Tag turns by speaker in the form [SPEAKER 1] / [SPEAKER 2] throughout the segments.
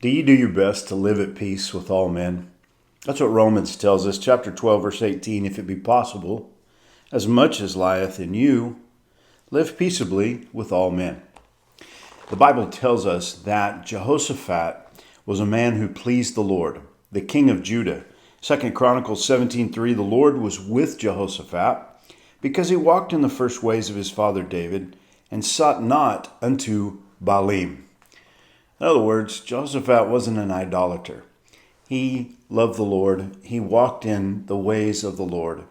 [SPEAKER 1] Do you do your best to live at peace with all men? That's what Romans tells us, chapter 12, verse 18. If it be possible, as much as lieth in you, live peaceably with all men. The Bible tells us that Jehoshaphat was a man who pleased the Lord, the king of Judah. 2 Chronicles 17:3, the Lord was with Jehoshaphat because he walked in the first ways of his father David and sought not unto Baalim. In other words, Jehoshaphat wasn't an idolater. He loved the Lord. He walked in the ways of the Lord.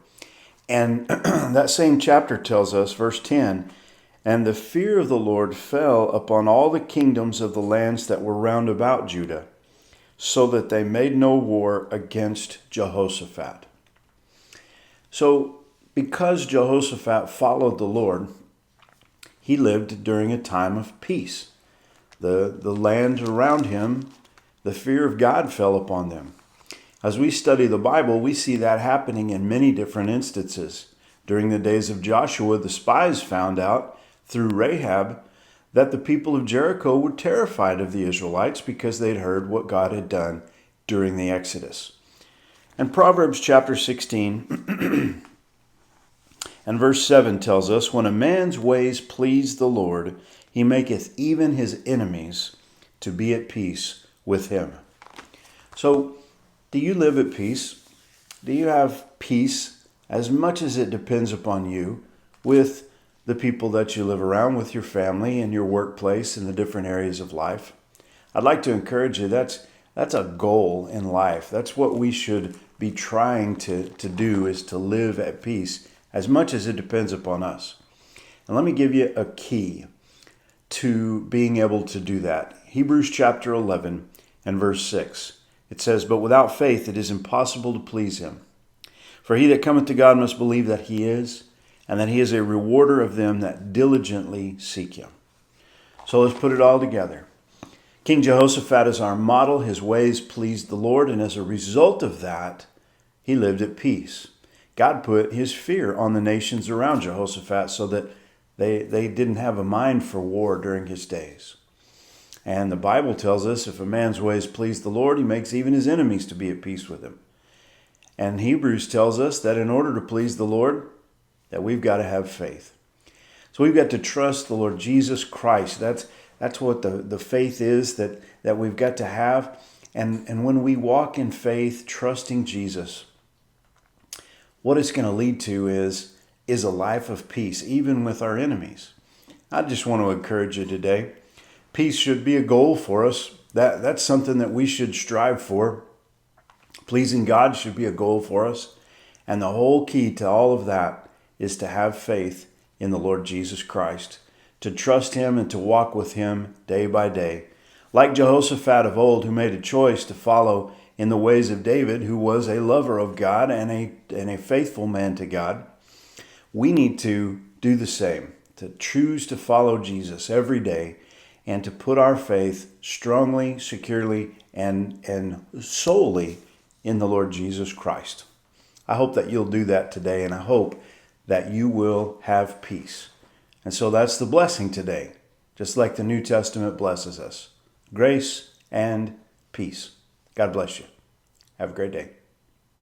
[SPEAKER 1] And that same chapter tells us, verse 10, and the fear of the Lord fell upon all the kingdoms of the lands that were round about Judah, so that they made no war against Jehoshaphat. So, because Jehoshaphat followed the Lord, he lived during a time of peace. The land around him, the fear of God fell upon them. As we study the Bible, we see that happening in many different instances. During the days of Joshua, the spies found out through Rahab that the people of Jericho were terrified of the Israelites because they'd heard what God had done during the Exodus. And Proverbs chapter 16 and verse 7 tells us, when a man's ways please the Lord, he maketh even his enemies to be at peace with him. So, do you live at peace? Do you have peace as much as it depends upon you with the people that you live around, with your family and your workplace and the different areas of life? I'd like to encourage you, that's a goal in life. That's what we should be trying to do, is to live at peace as much as it depends upon us. And let me give you a key to being able to do that. Hebrews chapter 11 and verse 6. It says, but without faith it is impossible to please him. For he that cometh to God must believe that he is, and that he is a rewarder of them that diligently seek him. So let's put it all together. King Jehoshaphat is our model. His ways pleased the Lord, and as a result of that, he lived at peace. God put his fear on the nations around Jehoshaphat so that they didn't have a mind for war during his days. And the Bible tells us if a man's ways please the Lord, he makes even his enemies to be at peace with him. And Hebrews tells us that in order to please the Lord, that we've got to have faith. So we've got to trust the Lord Jesus Christ. That's what the faith is that we've got to have. And when we walk in faith, trusting Jesus, what it's going to lead to is a life of peace, even with our enemies. I just want to encourage you today. Peace should be a goal for us. That's something that we should strive for. Pleasing God should be a goal for us. And the whole key to all of that is to have faith in the Lord Jesus Christ, to trust him and to walk with him day by day. Like Jehoshaphat of old, who made a choice to follow in the ways of David, who was a lover of God and a faithful man to God, we need to do the same, to choose to follow Jesus every day and to put our faith strongly, securely, and solely in the Lord Jesus Christ. I hope that you'll do that today, and I hope that you will have peace. And so that's the blessing today, just like the New Testament blesses us. Grace and peace. God bless you. Have a great day.